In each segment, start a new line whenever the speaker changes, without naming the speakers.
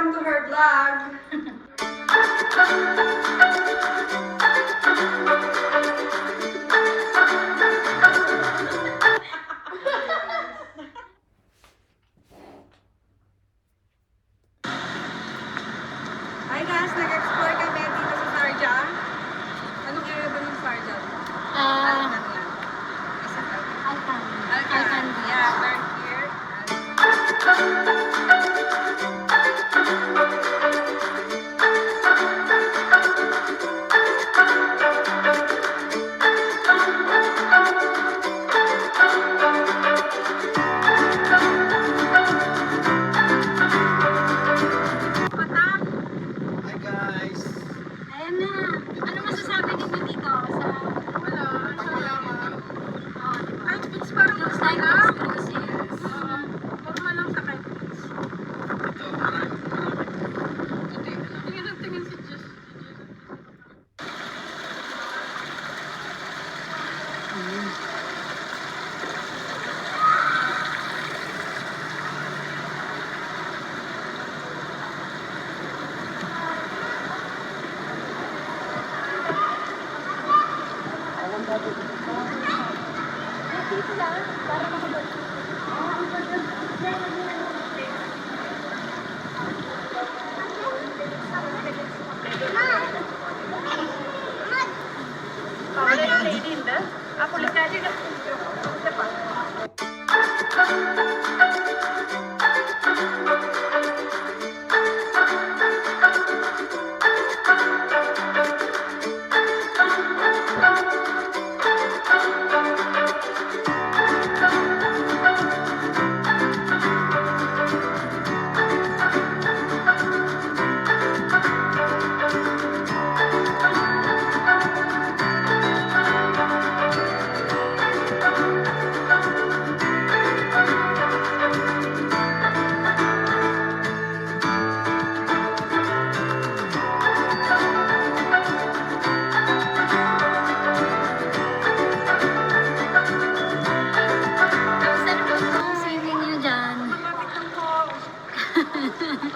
Welcome to her vlog. Hi guys, nag-explore kami dito sa Sharjah. Anong area ba ng Sharjah? Alcan. Yeah, we're here.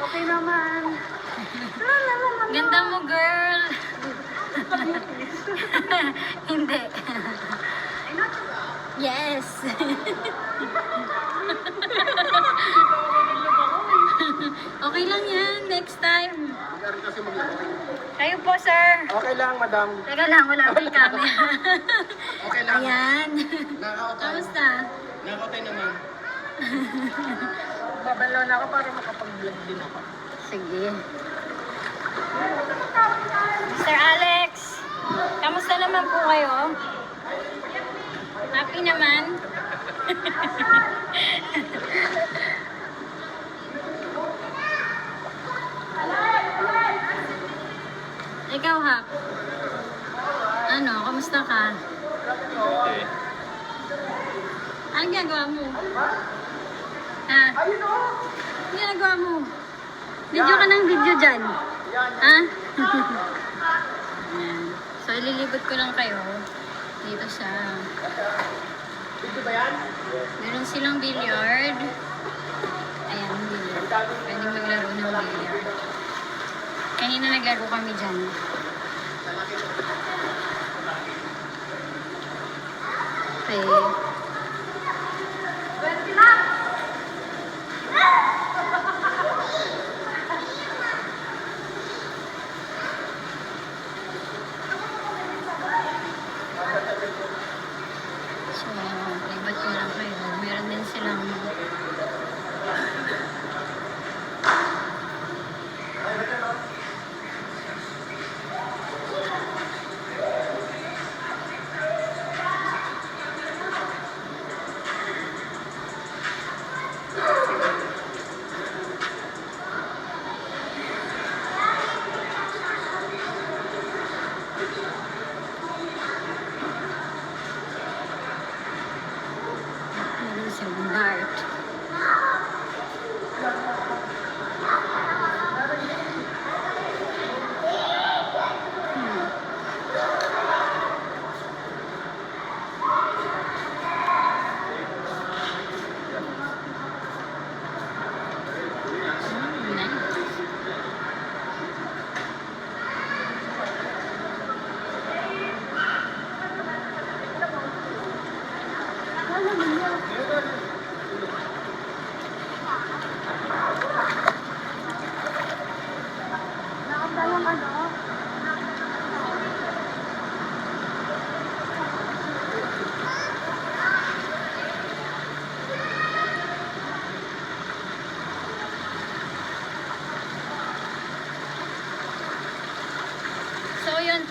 Okay naman.
Ganda mo, girl. Hindi. Yes. Okay lang yan. Next time. Kayo po, sir.
Okay lang, madam.
Teka lang, wala pa yung camera.
Okay lang.
Ayan.
Nakautay.
Kamusta?
Nakautay naman.
Babalaw na ako para makapag-vlog din ako.
Sige. Mr. Alex, kamusta naman po kayo? Happy naman? Ikaw, Hap? Ano, kamusta ka?
Okay.
Anong ginagawa mo? Ha? Anong ginagawa mo? Video ka ng video dyan. Ha? Ayan. So, ililibot ko lang kayo dito sa...
Dito ba yan?
Meron silang billiard. Ayan, billiard. Pwede maglaro ng billiard. Kanina naglaro kami dyan. Okay. So, libat ko lang kayo. Meron din silang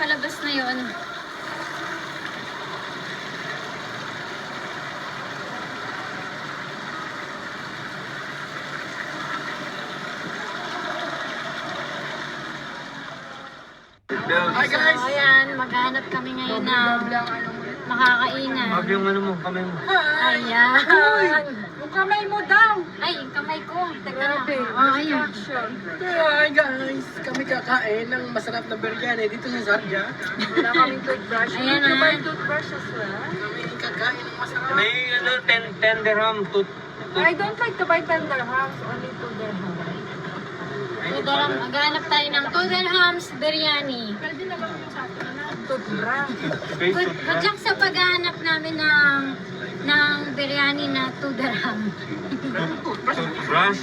palabas na yon.
Hi guys!
So, ayan, maghanap kami ngayon ng makakainan.
Huwag yung ano mo, kamay mo.
Ayan.
Yung kamay mo daw.
Ay, yung kamay ko. Teka lang.
Grabe.
Oh, ayan.
Hi guys! Kami kakain ng masarap na biryani dito sa Sharjah.
Wala kaming toothbrush.
Ayan
You
na.
buy toothbrush as well?
Kami kakain ng masarap.
May ano, 10 dirham to.
I don't like to buy tender house, only to their house.
Tudaram, maghanap tayo ng 2 dirhams biryani.
Pwede naman yung sa atin na toothbrush.
Good luck sa paghahanap namin ng biryani na 2 dirham.
Toothbrush.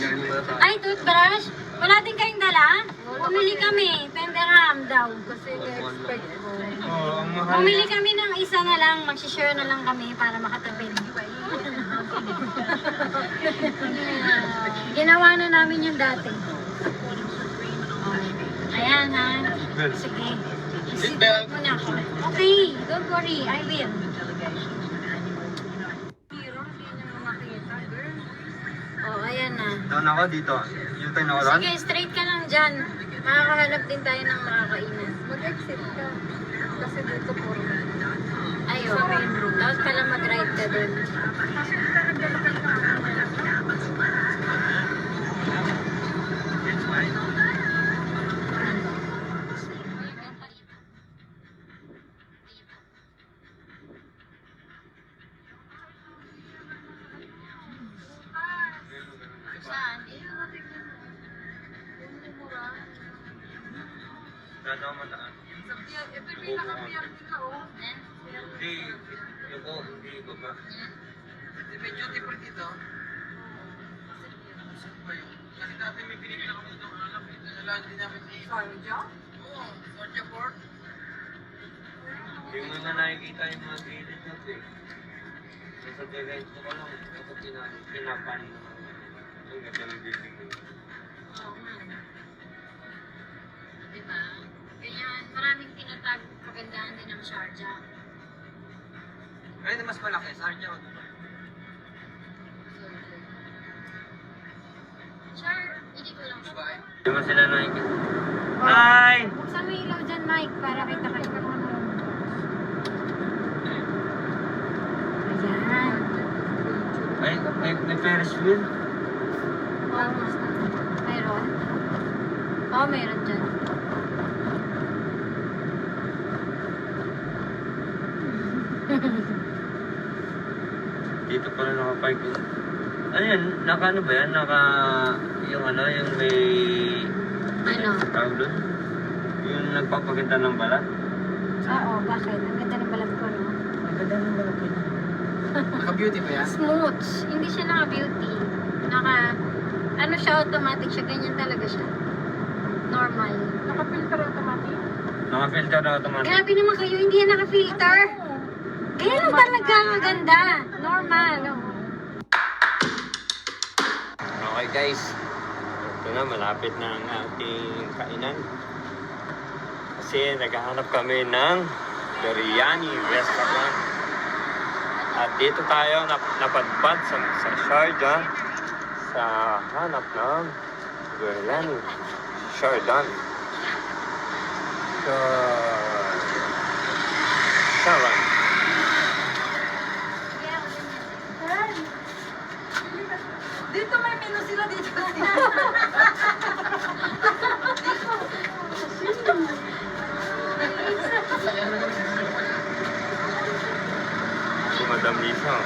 Ay, toothbrush? Wala din kayong dala? Bumili kami, 10 dirham daw.
Kasi na-expect ko.
Oo, ang mahal.
Bumili kami ng isa na lang, mag-share na lang kami para makatipid. Ginawa na namin yung dati. Ayan ha. Sige. Isipot mo na ako. Okay, don't worry, I will.
Hero, hindi niya makita, girl.
Oh, ayan na.
Doon ako dito. Yung tayo na
Sige, straight ka lang dyan. Makakahanap din tayo ng makakainan.
Mag-exit ka. Kasi dito puro.
Ayun. Dapat pala mag-ride ka dun.
Kasi ka nagdala ka ng
Saan?
Gano'n ako mataan.
Ito yung pinaka-piyak nila, oh.
Hindi, yuko, hindi ko ba.
May duty free dito. Kasi dati may pinili na kami itong alam. Wala din namin ni...
Sharjah?
Oo, Sharjah Port.
Hindi mo na nakikita yung mga gilid natin. Sa diretso ko lang, ito pinapan. Ang ganda ng building mo.
Oo nga. Diba? Ganyan, maraming tinatag kagandahan din ng Sharjah.
Ay, na mas malaki. Sharjah o Dubai?
Char, hindi ko lang.
Dubai?
Hindi mo sila nakikita. Hi!
Buksan mo yung ilaw dyan, Mike, para kita kayo ka naman. Ayan.
Ay, may Ferris wheel.
Oo, mayroon. Oo, mayroon dyan.
Dito pala nakapark yun. Ano yan? Naka ano ba yan? Naka... Yung ano, yung may...
Ano?
Tawag doon? Yung nagpapaganda ng balat.
Oo, bakit? Ang ganda ng balat ko, no?
Naka-beauty ba yan?
Smooth. Hindi siya naka-beauty. Ano siya, automatic siya. Ganyan talaga siya. Normal.
Naka-filter automatic?
Naka-filter na automatic.
Grabe naman kayo, hindi yan naka-filter. Ganyan lang talaga maganda. Normal. Oh.
Okay guys. Ito na, malapit na ang ating kainan. Kasi naghahanap kami ng biryani restaurant. At dito tayo napadpad sa Sharjah sa hanap ng biryani. Sharjah. Sharjah.
Dito may menu sila dito.
Si Madam Lisa.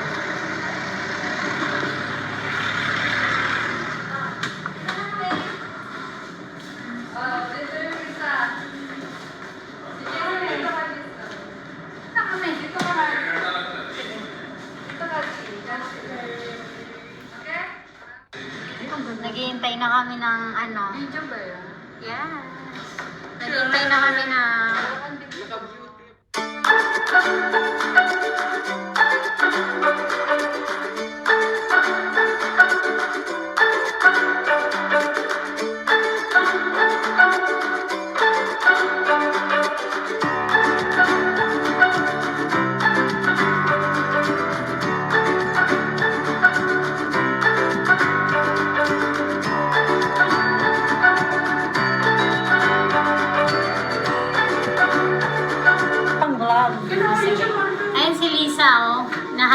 Naghihintay na kami ng ano.
Video ba yan?
Yes. Naghihintay na kami ng...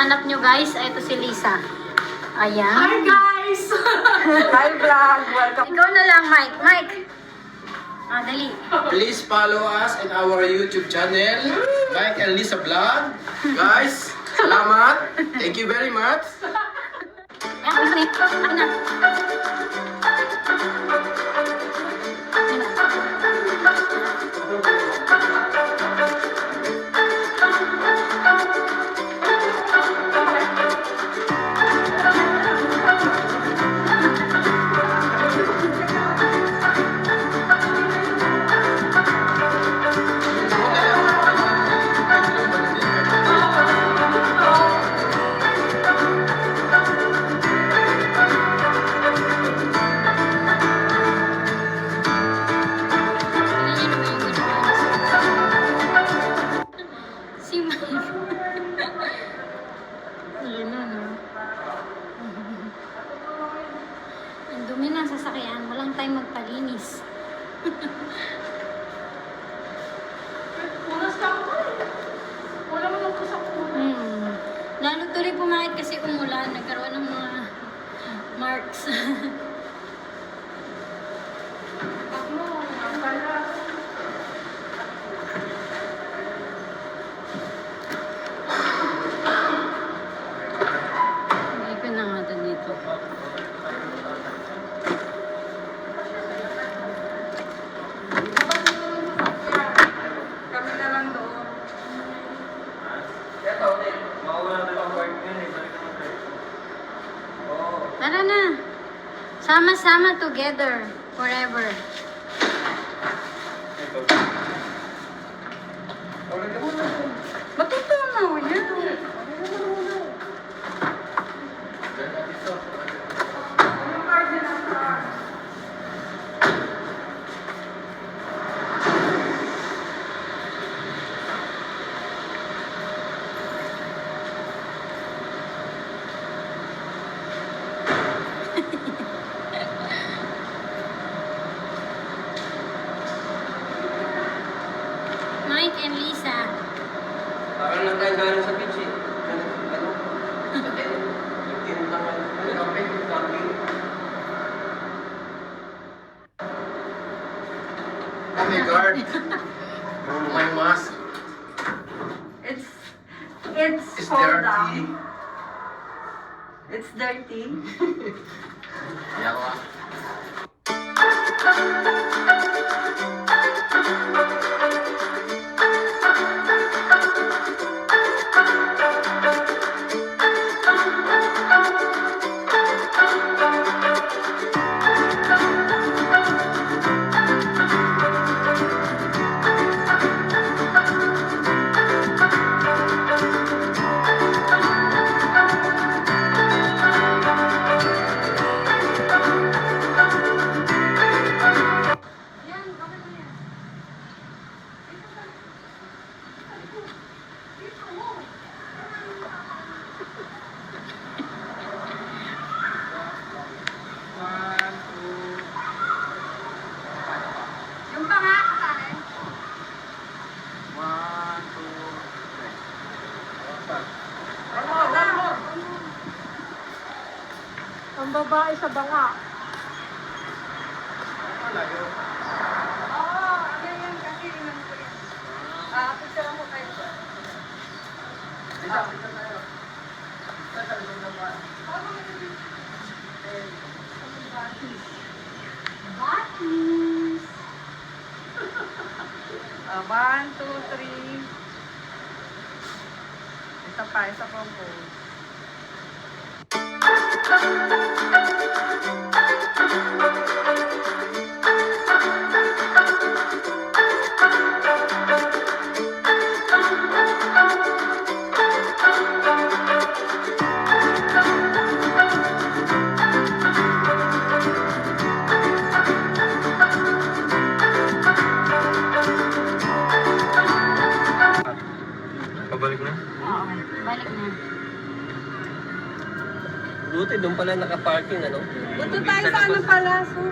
hinahanap nyo guys, ito si Lisa. Ayan.
Hi guys! Hi vlog! Welcome!
Ikaw na lang, Mike. Mike! Ah, dali.
Please follow us in our YouTube channel, Mike and Lisa Vlog. Guys, salamat. Thank you very much.
Ayan, gusto niya. Akin na. Ayan na. Tingnan niyo naman yung ginagawa niya. Si Mike. Ayan na, no? Ang dumi ng sasakyan. Walang time magpalinis. Lalo tuloy pumakit kasi umulan. Nagkaroon ng mga marks. Hindi ko na nga dito.
Kami na lang doon.
Mawala na lang work yun eh. Balik naman tayo. Oo.
Tara na. Sama-sama together. Forever.
Matutunaw yan.
Mike and Lisa.
Parang lang tayo galing sa beach eh. Ano? Sa tent. Nagtinong naman. Kape, camping. Oh my God. My mask.
It's
It's
cold
dirty.
down. It's dirty.
Yawa.
Yung pa nga, kasali. Ang babae sa banga. Oo, yan kasi inan ko yan. Picture mo kayo. Batis. 1, 2, 3. Isa pa po.
Pabalik na?
Oo, balik na.
Buti, doon pala naka-parking, ano?
Punta tayo sa ano pala, so.